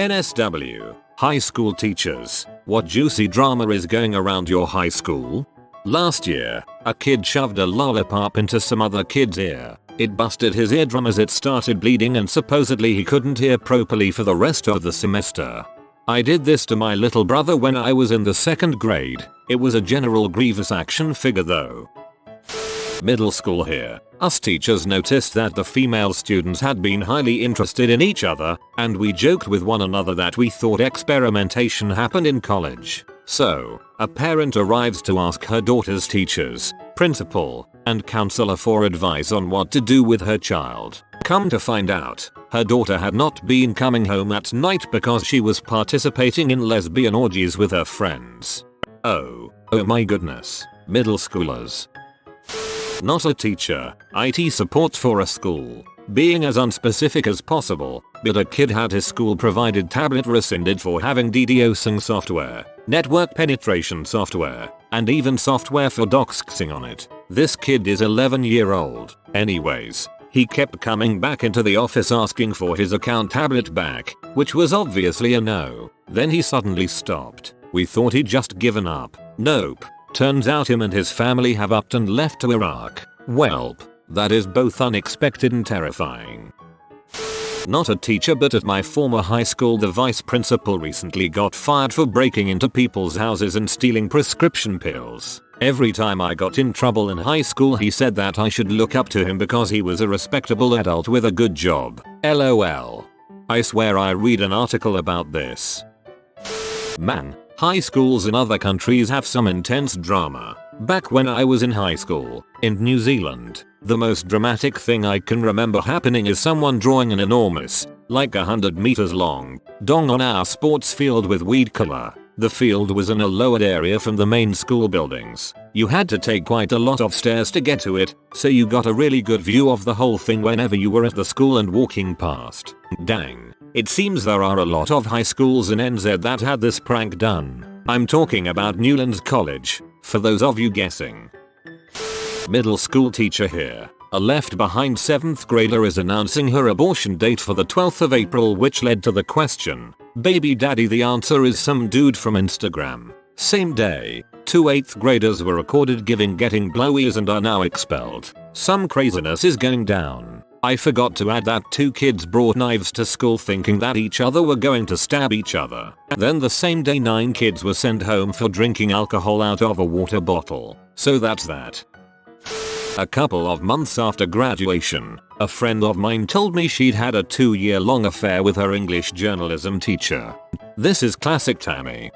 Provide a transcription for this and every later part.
NSW, high school teachers, what juicy drama is going around your high school? Last year, a kid shoved a lollipop into some other kid's ear. It busted his eardrum as it started bleeding and supposedly he couldn't hear properly for the rest of the semester. I did this to my little brother when I was in the 2nd grade. It was a general grievous action figure though. Middle school here. Us teachers noticed that the female students had been highly interested in each other, and we joked with one another that we thought experimentation happened in college. So, a parent arrives to ask her daughter's teachers, principal, and counselor for advice on what to do with her child. Come to find out, her daughter had not been coming home at night because she was participating in lesbian orgies with her friends. Oh my goodness, middle schoolers. Not a teacher, IT support for a school. Being as unspecific as possible, but a kid had his school provided tablet rescinded for having DDoSing software, network penetration software, and even software for doxing on it. This kid is 11-year-old. Anyways, he kept coming back into the office asking for his account tablet back, which was obviously a no. Then he suddenly stopped. We thought he'd just given up. Nope. Turns out him and his family have upped and left to Iraq. Welp, that is both unexpected and terrifying. Not a teacher, but at my former high school the vice principal recently got fired for breaking into people's houses and stealing prescription pills. Every time I got in trouble in high school he said that I should look up to him because he was a respectable adult with a good job. LOL. I swear I read an article about this. Man, high schools in other countries have some intense drama. Back when I was in high school, in New Zealand, the most dramatic thing I can remember happening is someone drawing an enormous, like 100 meters long, dong on our sports field with weed killer. The field was in a lowered area from the main school buildings. You had to take quite a lot of stairs to get to it, so you got a really good view of the whole thing whenever you were at the school and walking past. Dang. It seems there are a lot of high schools in NZ that had this prank done. I'm talking about Newlands College, for those of you guessing. Middle school teacher here. A left behind 7th grader is announcing her abortion date for the 12th of April, which led to the question, baby daddy? The answer is some dude from Instagram. Same day, 2 8th graders were recorded getting blowies and are now expelled. Some craziness is going down. I forgot to add that 2 kids brought knives to school thinking that each other were going to stab each other. Then the same day 9 kids were sent home for drinking alcohol out of a water bottle. So that's that. A couple of months after graduation, a friend of mine told me she'd had a 2-year-long affair with her English journalism teacher. This is classic Tammy.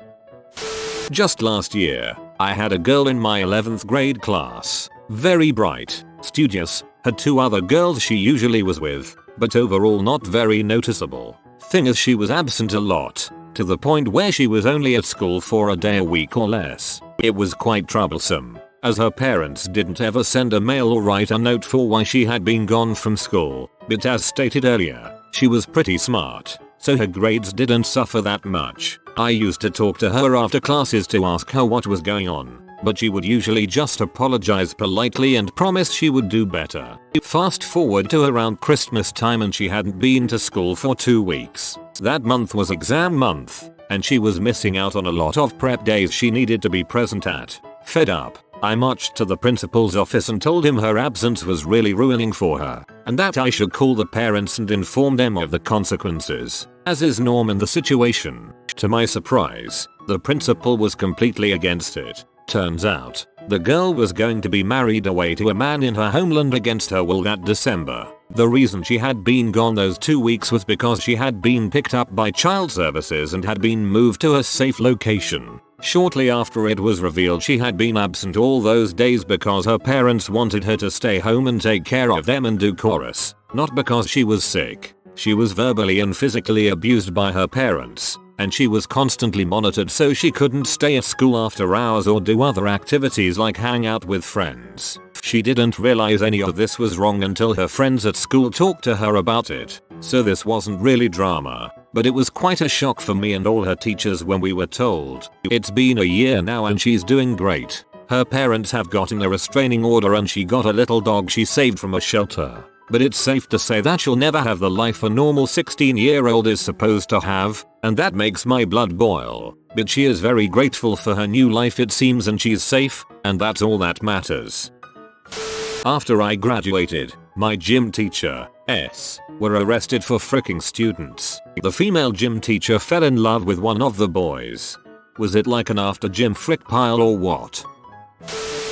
Just last year, I had a girl in my 11th grade class. Very bright, studious, had 2 other girls she usually was with, but overall not very noticeable. Thing is, she was absent a lot, to the point where she was only at school for a day a week or less. It was quite troublesome, as her parents didn't ever send a mail or write a note for why she had been gone from school, but as stated earlier, she was pretty smart, so her grades didn't suffer that much. I used to talk to her after classes to ask her what was going on, but she would usually just apologize politely and promise she would do better. Fast forward to around Christmas time and she hadn't been to school for 2 weeks. That month was exam month, and she was missing out on a lot of prep days she needed to be present at. Fed up, I marched to the principal's office and told him her absence was really ruining for her, and that I should call the parents and inform them of the consequences, as is norm in the situation. To my surprise, the principal was completely against it. Turns out, the girl was going to be married away to a man in her homeland against her will that December. The reason she had been gone those 2 weeks was because she had been picked up by child services and had been moved to a safe location. Shortly after, it was revealed she had been absent all those days because her parents wanted her to stay home and take care of them and do chorus, not because she was sick. She was verbally and physically abused by her parents, and she was constantly monitored so she couldn't stay at school after hours or do other activities like hang out with friends. She didn't realize any of this was wrong until her friends at school talked to her about it. So this wasn't really drama, but it was quite a shock for me and all her teachers when we were told. It's been a year now and she's doing great. Her parents have gotten a restraining order and she got a little dog she saved from a shelter. but it's safe to say that she'll never have the life a normal 16-year-old is supposed to have, and that makes my blood boil. But she is very grateful for her new life it seems, and she's safe, and that's all that matters. After I graduated, my gym teacher, were arrested for fricking students. The female gym teacher fell in love with one of the boys. Was it like an after gym frick pile or what?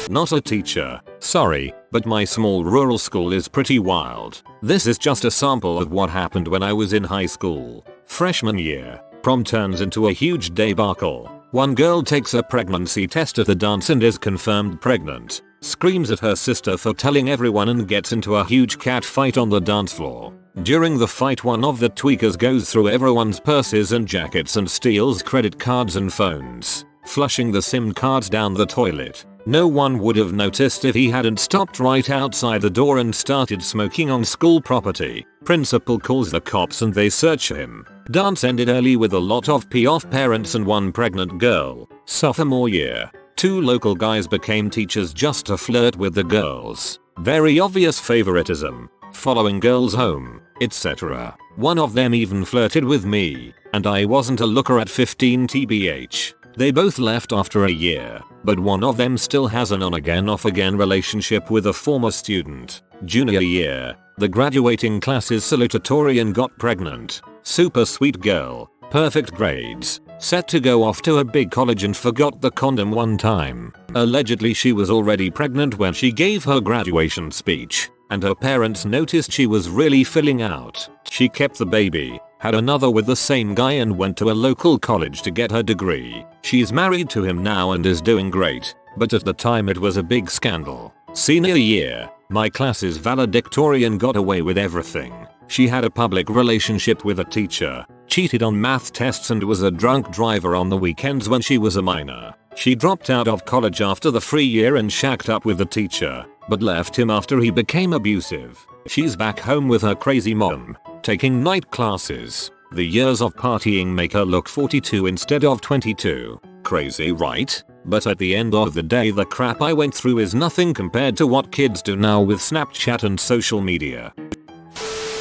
Not a teacher, sorry, but my small rural school is pretty wild. This is just a sample of what happened when I was in high school. Freshman year, prom turns into a huge debacle. One girl takes a pregnancy test at the dance and is confirmed pregnant. Screams at her sister for telling everyone and gets into a huge cat fight on the dance floor. During the fight, one of the tweakers goes through everyone's purses and jackets and steals credit cards and phones, flushing the SIM cards down the toilet. No one would have noticed if he hadn't stopped right outside the door and started smoking on school property. Principal calls the cops and they search him. Dance ended early with a lot of pee-off parents and one pregnant girl. Sophomore year, 2 local guys became teachers just to flirt with the girls. Very obvious favoritism, following girls home, etc. One of them even flirted with me, and I wasn't a looker at 15 tbh. They both left after a year, but one of them still has an on-again off-again relationship with a former student. Junior year, the graduating class's salutatorian got pregnant. Super sweet girl, perfect grades, set to go off to a big college and forgot the condom one time. Allegedly she was already pregnant when she gave her graduation speech, and her parents noticed she was really filling out. She kept the baby, had another with the same guy, and went to a local college to get her degree. She's married to him now and is doing great, but at the time it was a big scandal. Senior year, my class's valedictorian got away with everything. She had a public relationship with a teacher, cheated on math tests, and was a drunk driver on the weekends when she was a minor. She dropped out of college after the free year and shacked up with the teacher, but left him after he became abusive. She's back home with her crazy mom, taking night classes. The years of partying make her look 42 instead of 22. Crazy, right? But at the end of the day, the crap I went through is nothing compared to what kids do now with Snapchat and social media.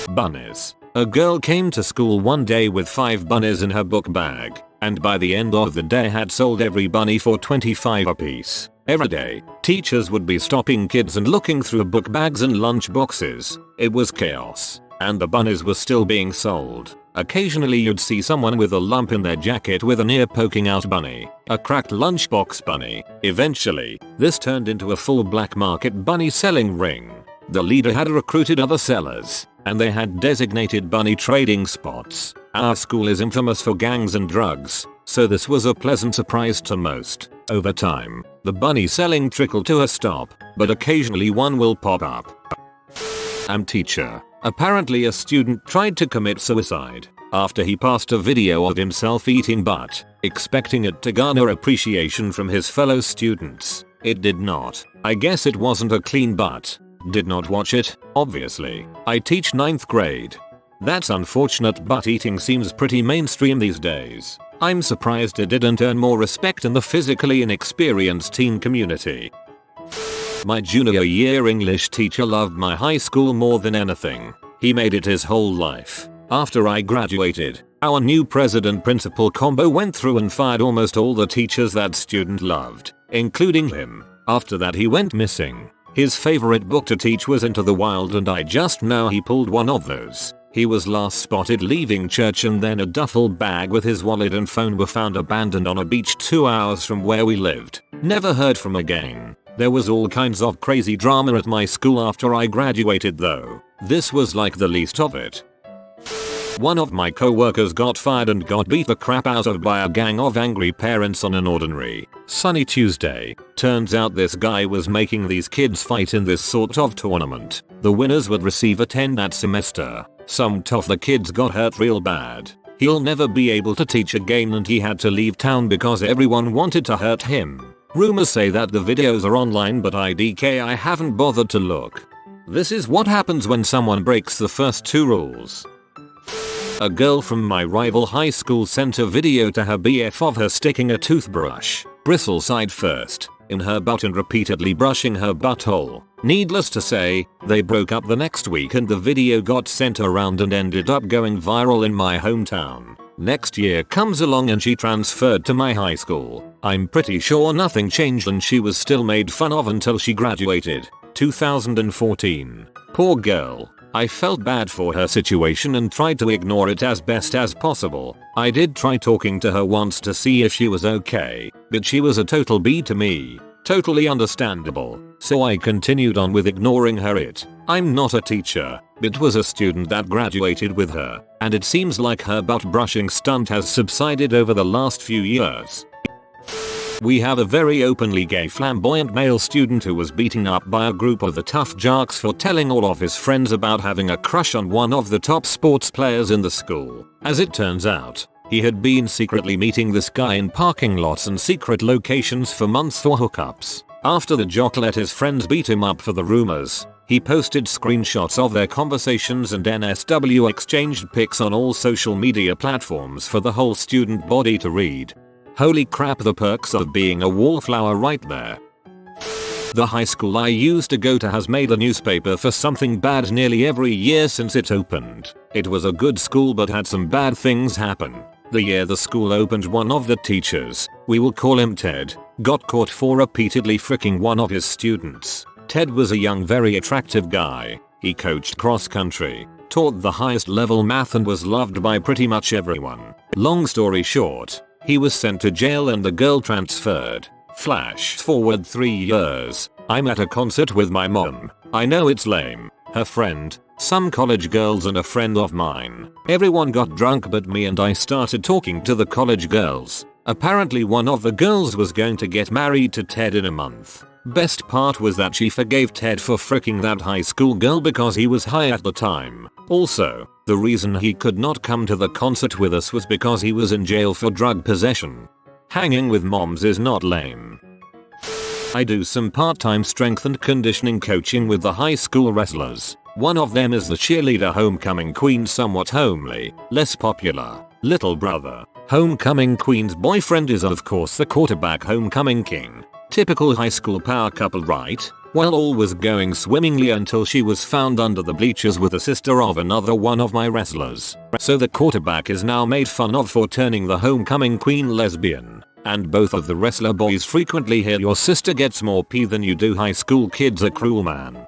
Bunnies. A girl came to school one day with 5 bunnies in her book bag, and by the end of the day had sold every bunny for 25 apiece. Every day, teachers would be stopping kids and looking through book bags and lunch boxes. It was chaos, and the bunnies were still being sold. Occasionally you'd see someone with a lump in their jacket with an ear poking out bunny, a cracked lunchbox bunny. Eventually, this turned into a full black market bunny selling ring. The leader had recruited other sellers, and they had designated bunny trading spots. Our school is infamous for gangs and drugs, so this was a pleasant surprise to most. Over time, the bunny selling trickled to a stop, but occasionally one will pop up. Teacher. Apparently a student tried to commit suicide after he passed a video of himself eating butt, expecting it to garner appreciation from his fellow students. It did not. I guess it wasn't a clean butt. Did not watch it, obviously. I teach 9th grade. That's unfortunate. Butt eating seems pretty mainstream these days. I'm surprised it didn't earn more respect in the physically inexperienced teen community. My junior year English teacher loved my high school more than anything. He made it his whole life. After I graduated, our new president-principal combo went through and fired almost all the teachers that student loved, including him. After that he went missing. His favorite book to teach was Into the Wild, and I just know he pulled one of those. He was last spotted leaving church, and then a duffel bag with his wallet and phone were found abandoned on a beach 2 hours from where we lived. Never heard from again. There was all kinds of crazy drama at my school after I graduated though. This was like the least of it. One of my co-workers got fired and got beat the crap out of by a gang of angry parents on an ordinary, sunny Tuesday. Turns out this guy was making these kids fight in this sort of tournament. The winners would receive a 10 that semester. Some tough the kids got hurt real bad. He'll never be able to teach again, and he had to leave town because everyone wanted to hurt him. Rumors say that the videos are online, but I haven't bothered to look. This is what happens when someone breaks the first 2 rules. A girl from my rival high school sent a video to her BF of her sticking a toothbrush, bristle side first, in her butt and repeatedly brushing her butthole. Needless to say, they broke up the next week and the video got sent around and ended up going viral in my hometown. Next year comes along and she transferred to my high school. I'm pretty sure nothing changed and she was still made fun of until she graduated. 2014. Poor girl. I felt bad for her situation and tried to ignore it as best as possible. I did try talking to her once to see if she was okay, but she was a total B to me. Totally understandable. So I continued on with ignoring her. I'm not a teacher, but was a student that graduated with her, and it seems like her butt brushing stunt has subsided over the last few years. We have a very openly gay flamboyant male student who was beaten up by a group of the tough jocks for telling all of his friends about having a crush on one of the top sports players in the school. As it turns out, he had been secretly meeting this guy in parking lots and secret locations for months for hookups. After the jock let his friends beat him up for the rumors, he posted screenshots of their conversations and NSW exchanged pics on all social media platforms for the whole student body to read. Holy crap, the perks of being a wallflower right there. The high school I used to go to has made a newspaper for something bad nearly every year since it opened. It was a good school but had some bad things happen. The year the school opened, one of the teachers, we will call him Ted, got caught for repeatedly fricking one of his students. Ted was a young, very attractive guy. He coached cross country, taught the highest level math and was loved by pretty much everyone. Long story short, he was sent to jail and the girl transferred. Flash forward 3 years. I'm at a concert with my mom. I know it's lame. Her friend, some college girls and a friend of mine. Everyone got drunk but me, and I started talking to the college girls. Apparently one of the girls was going to get married to Ted in a month. Best part was that she forgave Ted for fricking that high school girl because he was high at the time. Also, the reason he could not come to the concert with us was because he was in jail for drug possession. Hanging with moms is not lame. I do some part-time strength and conditioning coaching with the high school wrestlers. One of them is the cheerleader homecoming queen, somewhat homely, less popular, little brother. Homecoming queen's boyfriend is of course the quarterback homecoming king. Typical high school power couple, right? Well, all was going swimmingly until she was found under the bleachers with the sister of another one of my wrestlers. So the quarterback is now made fun of for turning the homecoming queen lesbian. And both of the wrestler boys frequently hear, your sister gets more pee than you do. High school kids are cruel, man.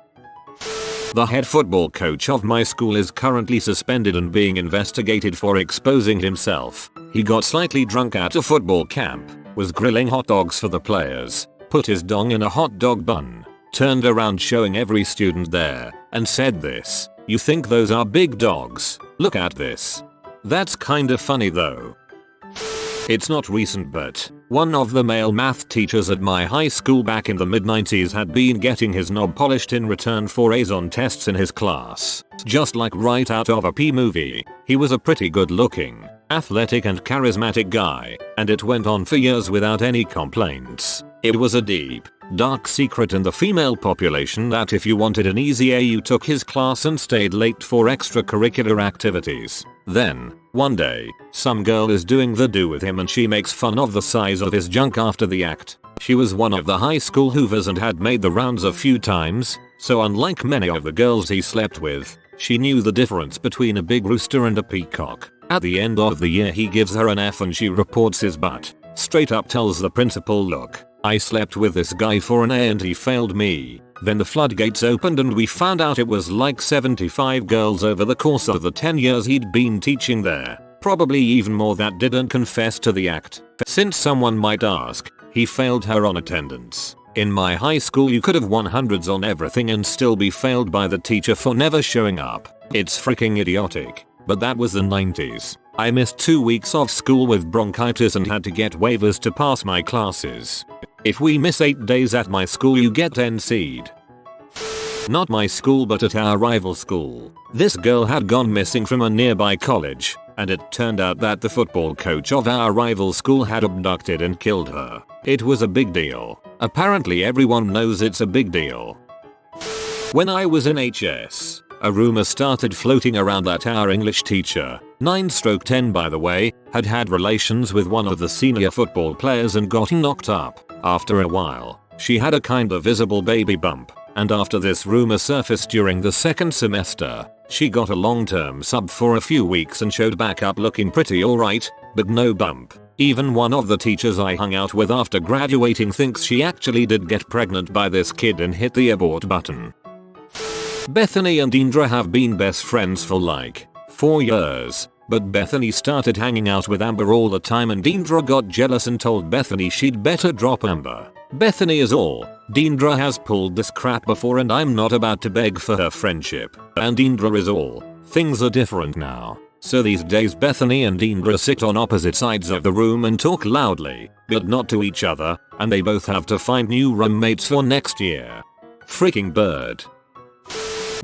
The head football coach of my school is currently suspended and being investigated for exposing himself. He got slightly drunk at a football camp, was grilling hot dogs for the players, put his dong in a hot dog bun, turned around showing every student there, and said this, "You think those are big dogs? Look at this." That's kinda funny though. It's not recent, but one of the male math teachers at my high school back in the mid-90s had been getting his knob polished in return for A's on tests in his class. Just like right out of a P movie. He was a pretty good looking, athletic and charismatic guy, and it went on for years without any complaints. It was a deep, dark secret in the female population that if you wanted an easy A, you took his class and stayed late for extracurricular activities. Then, one day, some girl is doing the do with him and she makes fun of the size of his junk after the act. She was one of the high school hoovers and had made the rounds a few times, so unlike many of the girls he slept with, she knew the difference between a big rooster and a peacock. At the end of the year he gives her an F and she reports his butt. Straight up tells the principal, "Look, I slept with this guy for an A and he failed me." Then the floodgates opened and we found out it was like 75 girls over the course of the 10 years he'd been teaching there. Probably even more that didn't confess to the act. Since someone might ask, he failed her on attendance. In my high school you could have won hundreds on everything and still be failed by the teacher for never showing up. It's freaking idiotic. But that was the 90s. I missed 2 weeks of school with bronchitis and had to get waivers to pass my classes. If we miss 8 days at my school you get NC'd. Not my school but at our rival school. This girl had gone missing from a nearby college, and it turned out that the football coach of our rival school had abducted and killed her. It was a big deal. Apparently everyone knows it's a big deal. When I was in HS, a rumor started floating around that our English teacher, 9/10 by the way, had relations with one of the senior football players and gotten knocked up. After a while, She had a kinda visible baby bump, and after this rumor surfaced during the second semester, she got a long-term sub for a few weeks and showed back up looking pretty alright, but no bump. Even one of the teachers I hung out with after graduating thinks she actually did get pregnant by this kid and hit the abort button. Bethany and Indra have been best friends for like 4 years, but Bethany started hanging out with Amber all the time and Indra got jealous and told Bethany she'd better drop Amber. Bethany is all, Indra has pulled this crap before and I'm not about to beg for her friendship. And Indra is all, things are different now. So these days Bethany and Indra sit on opposite sides of the room and talk loudly, but not to each other, and they both have to find new roommates for next year. Freaking bird.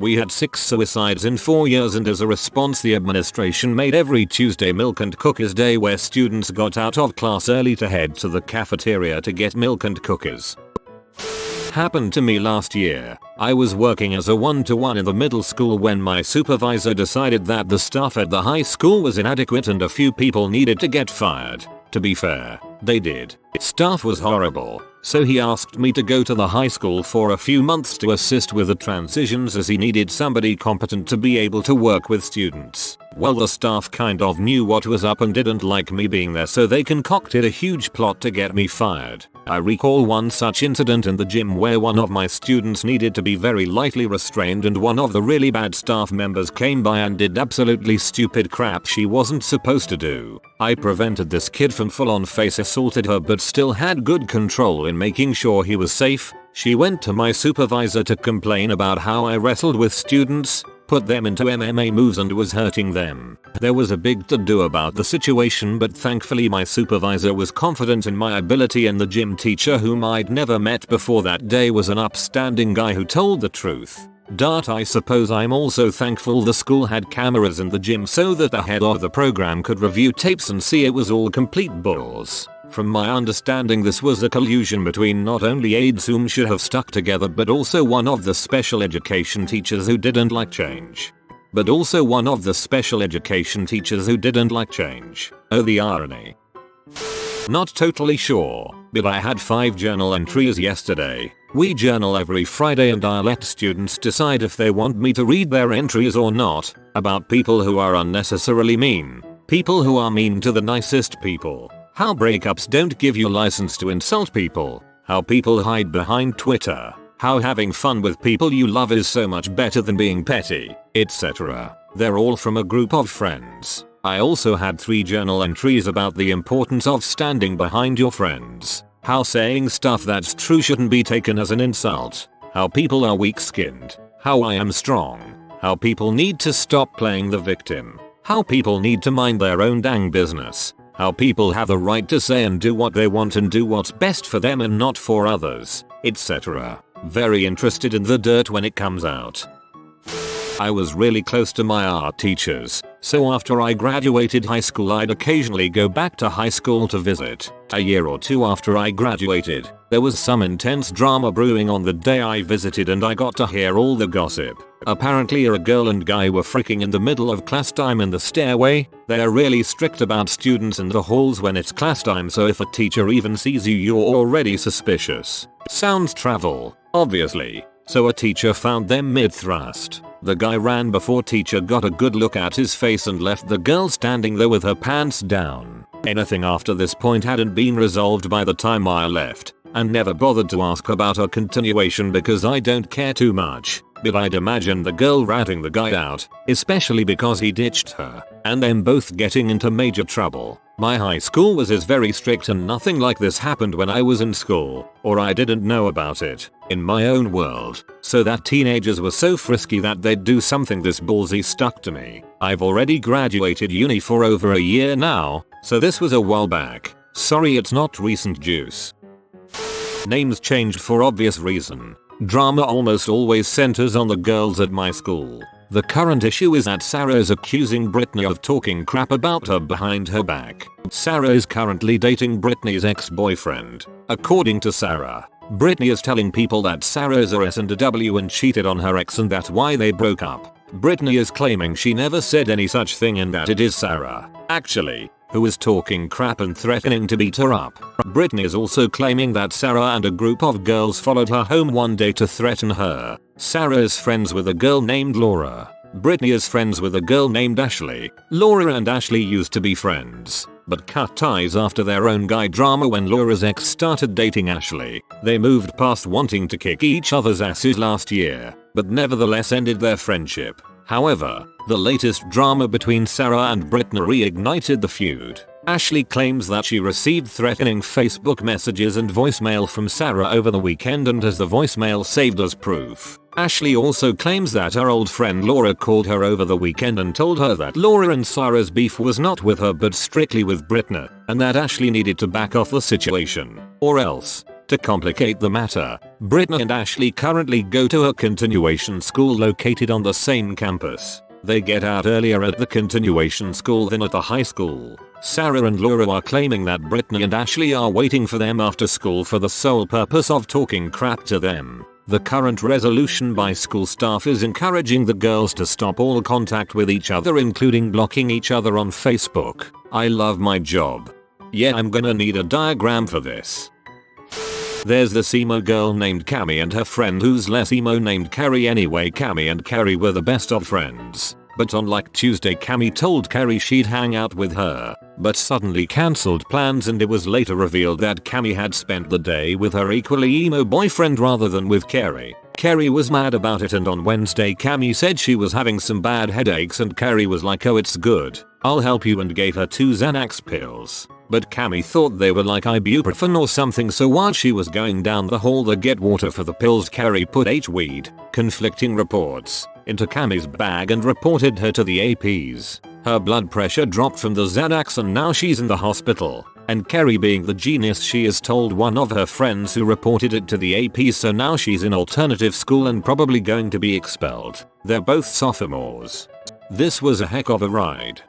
We had 6 suicides in 4 years and as a response the administration made every Tuesday Milk and Cookies Day where students got out of class early to head to the cafeteria to get milk and cookies. Happened to me last year. I was working as a one-to-one in the middle school when my supervisor decided that the staff at the high school was inadequate and a few people needed to get fired. To be fair, they did. Staff was horrible, so he asked me to go to the high school for a few months to assist with the transitions as he needed somebody competent to be able to work with students. Well, the staff kind of knew what was up and didn't like me being there, so they concocted a huge plot to get me fired. I recall one such incident in the gym where one of my students needed to be very lightly restrained and one of the really bad staff members came by and did absolutely stupid crap she wasn't supposed to do. I prevented this kid from full-on face assaulted her but still had good control in making sure he was safe. She went to my supervisor to complain about how I wrestled with students, put them into MMA moves and was hurting them. There was a big to-do about the situation, but thankfully my supervisor was confident in my ability and the gym teacher whom I'd never met before that day was an upstanding guy who told the truth. I suppose I'm also thankful the school had cameras in the gym so that the head of the program could review tapes and see it was all complete balls. From my understanding this was a collusion between not only aides whom should have stuck together but also one of the special education teachers who didn't like change. Oh, the irony. Not totally sure, but I had 5 journal entries yesterday. We journal every Friday and I let students decide if they want me to read their entries or not, about people who are unnecessarily mean, people who are mean to the nicest people, how breakups don't give you license to insult people, how people hide behind Twitter, how having fun with people you love is so much better than being petty, etc. They're all from a group of friends. I also had 3 journal entries about the importance of standing behind your friends, how saying stuff that's true shouldn't be taken as an insult, how people are weak-skinned, how I am strong, how people need to stop playing the victim, how people need to mind their own dang business, how people have the right to say and do what they want and do what's best for them and not for others, etc. Very interested in the dirt when it comes out. I was really close to my art teachers, so after I graduated high school I'd occasionally go back to high school to visit. A year or 2 after I graduated, there was some intense drama brewing on the day I visited and I got to hear all the gossip. Apparently a girl and guy were freaking in the middle of class time in the stairway. They're really strict about students in the halls when it's class time, so if a teacher even sees you you're already suspicious. Sounds travel, obviously. So a teacher found them mid-thrust. The guy ran before teacher got a good look at his face and left the girl standing there with her pants down. Anything after this point hadn't been resolved by the time I left, and never bothered to ask about a continuation because I don't care too much. But I'd imagine the girl ratting the guy out, especially because he ditched her, and them both getting into major trouble. My high school was very strict and nothing like this happened when I was in school, or I didn't know about it, in my own world. So that teenagers were so frisky that they'd do something this ballsy stuck to me. I've already graduated uni for over a year now, so this was a while back. Sorry it's not recent juice. Names changed for obvious reason. Drama almost always centers on the girls at my school. The current issue is that Sarah is accusing Brittany of talking crap about her behind her back. Sarah is currently dating Brittany's ex-boyfriend. According to Sarah, Brittany is telling people that Sarah is a S&W and cheated on her ex and that's why they broke up. Brittany is claiming she never said any such thing and that it is Sarah. Actually, who is talking crap and threatening to beat her up. Brittany is also claiming that Sarah and a group of girls followed her home one day to threaten her. Sarah is friends with a girl named Laura. Brittany is friends with a girl named Ashley. Laura and Ashley used to be friends, but cut ties after their own guy drama when Laura's ex started dating Ashley. They moved past wanting to kick each other's asses last year, but nevertheless ended their friendship. However, the latest drama between Sarah and Brittany reignited the feud. Ashley claims that she received threatening Facebook messages and voicemail from Sarah over the weekend and has the voicemail saved as proof. Ashley also claims that her old friend Laura called her over the weekend and told her that Laura and Sarah's beef was not with her but strictly with Brittany, and that Ashley needed to back off the situation, or else. To complicate the matter, Brittany and Ashley currently go to a continuation school located on the same campus. They get out earlier at the continuation school than at the high school. Sarah and Laura are claiming that Brittany and Ashley are waiting for them after school for the sole purpose of talking crap to them. The current resolution by school staff is encouraging the girls to stop all contact with each other, including blocking each other on Facebook. I love my job. Yeah, I'm gonna need a diagram for this. There's this emo girl named Cami and her friend who's less emo named Carrie. Anyway, Cami and Carrie were the best of friends. But on like Tuesday, Cami told Carrie she'd hang out with her, but suddenly cancelled plans, and it was later revealed that Cami had spent the day with her equally emo boyfriend rather than with Carrie. Carrie was mad about it, and on Wednesday Cami said she was having some bad headaches and Carrie was like, "Oh, it's good, I'll help you," and gave her 2 Xanax pills. But Cami thought they were like ibuprofen or something, so while she was going down the hall to get water for the pills, Carrie put H-weed, conflicting reports, into Cami's bag and reported her to the APs. Her blood pressure dropped from the Xanax and now she's in the hospital. And Carrie, being the genius she is, told one of her friends who reported it to the APs, so now she's in alternative school and probably going to be expelled. They're both sophomores. This was a heck of a ride.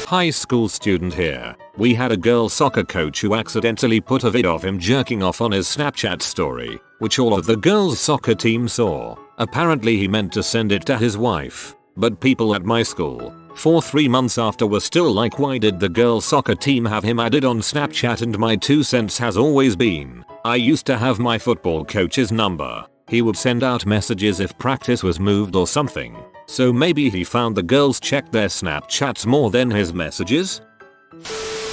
High school student here. We had a girl soccer coach who accidentally put a vid of him jerking off on his Snapchat story, which all of the girls' soccer team saw. Apparently he meant to send it to his wife, but people at my school, for 3 months after, were still like, why did the girls' soccer team have him added on Snapchat? And my 2 cents has always been, I used to have my football coach's number. He would send out messages if practice was moved or something. So maybe he found the girls checked their Snapchats more than his messages?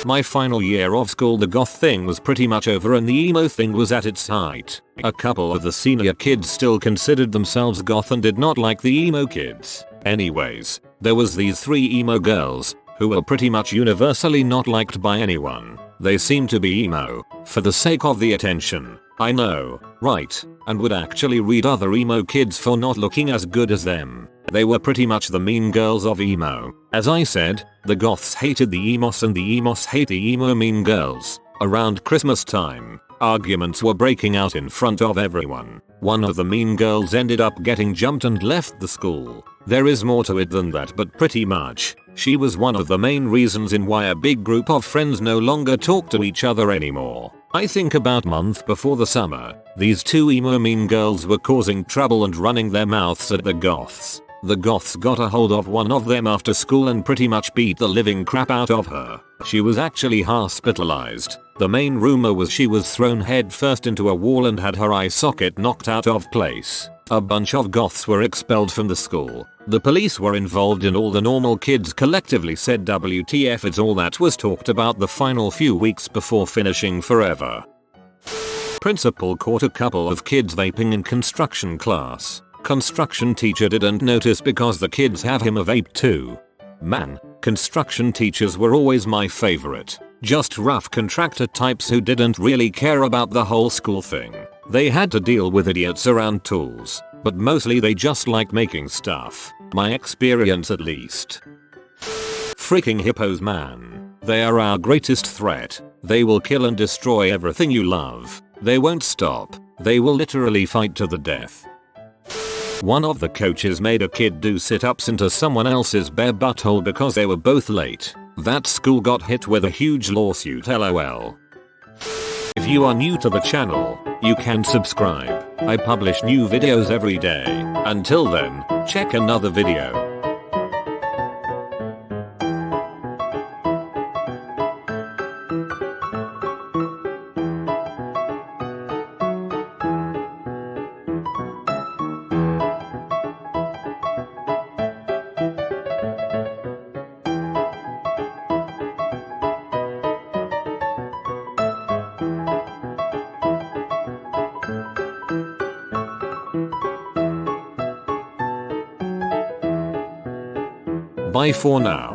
My final year of school, the goth thing was pretty much over and the emo thing was at its height. A couple of the senior kids still considered themselves goth and did not like the emo kids. Anyways, there was these 3 emo girls, who were pretty much universally not liked by anyone. They seemed to be emo, for the sake of the attention. I know, right, and would actually read other emo kids for not looking as good as them. They were pretty much the mean girls of emo. As I said, the goths hated the emos and the emos hate the emo mean girls. Around Christmas time, arguments were breaking out in front of everyone. One of the mean girls ended up getting jumped and left the school. There is more to it than that, but pretty much, she was one of the main reasons in why a big group of friends no longer talk to each other anymore. I think about a month before the summer, these 2 emo mean girls were causing trouble and running their mouths at the goths. The goths got a hold of one of them after school and pretty much beat the living crap out of her. She was actually hospitalized. The main rumor was she was thrown headfirst into a wall and had her eye socket knocked out of place. A bunch of goths were expelled from the school. The police were involved and all the normal kids collectively said WTF. It's all that was talked about the final few weeks before finishing forever. Principal caught a couple of kids vaping in construction class. Construction teacher didn't notice because the kids have him a vape too. Man, construction teachers were always my favorite. Just rough contractor types who didn't really care about the whole school thing. They had to deal with idiots around tools, but mostly they just like making stuff. My experience at least. Freaking hippos, man. They are our greatest threat. They will kill and destroy everything you love. They won't stop. They will literally fight to the death. One of the coaches made a kid do sit-ups into someone else's bare butthole because they were both late. That school got hit with a huge lawsuit, lol. If you are new to the channel, you can subscribe. I publish new videos every day. Until then, check another video. Bye for now.